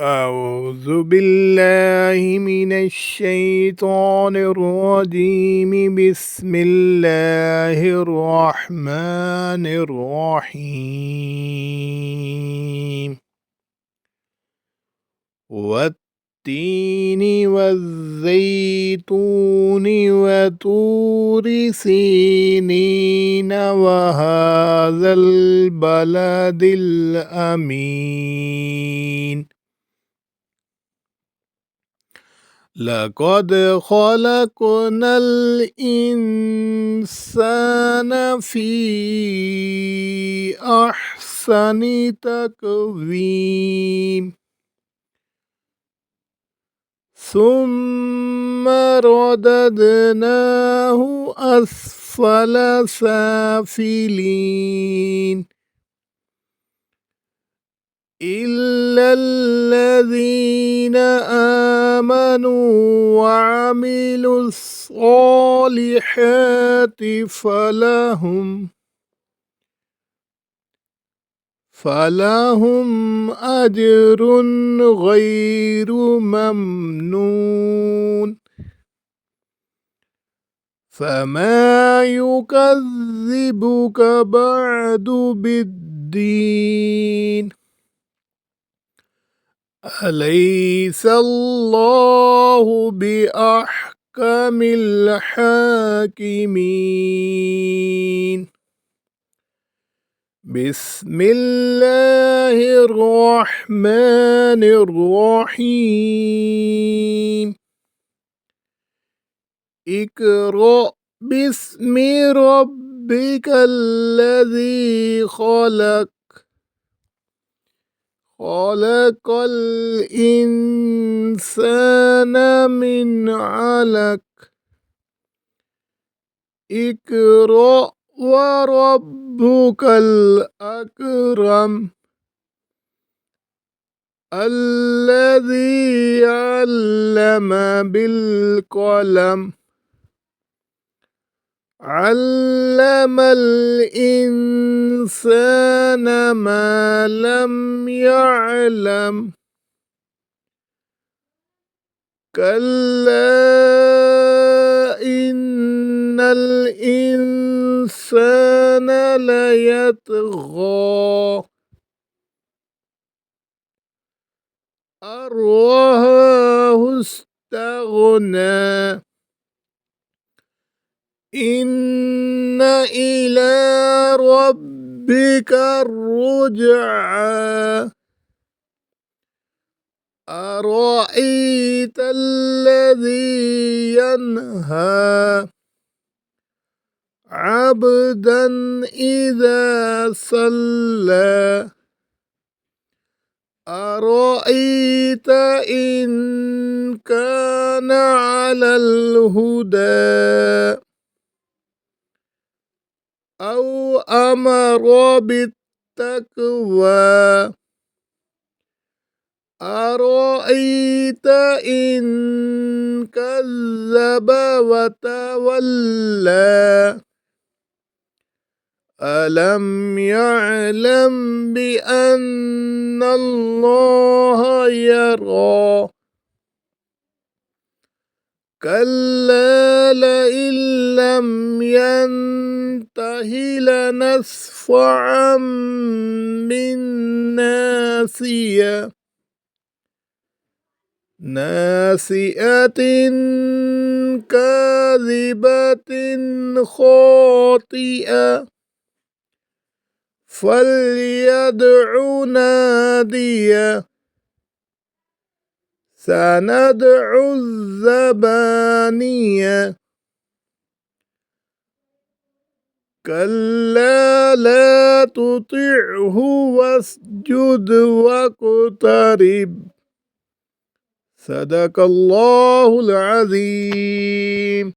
أعوذ بالله من الشيطان الرجيم. بسم الله الرحمن الرحيم. والتين والزيتون وطور سينين وهذا البلد الأمين. لقد خلقنا الإنسان في أحسن تقويم ثم رددناه أسفل سافلين إلا الذين آمنوا وعملوا الصالحات فلهم أجر غير ممنون. فما يكذبك بعد بالدين؟ أليس الله بأحكم الحاكمين؟ بسم الله الرحمن الرحيم. اقرأ باسم ربك الذي خلق الإنسان من علق. اقرأ وربك الأكرم الذي علم بالقلم علم الإنسان ما لم يعلم. كلا إن الإنسان ليطغى أن رآه استغنى. إن إلى ربك الرجعى. أرأيت الذي ينهى عبدا إذا صلى. أرأيت إن كان على الهدى أو أمر بالتقوى. أرأيت إن كذب وتولى. ألم يعلم بأن الله يرى. كلا لئن لم ينته لنسفعا بالناصية ناصية كاذبة خاطئة فليدع ناديه. سندع الزبانية. كلا لا تطعه واسجد واقترب. صدق الله العظيم.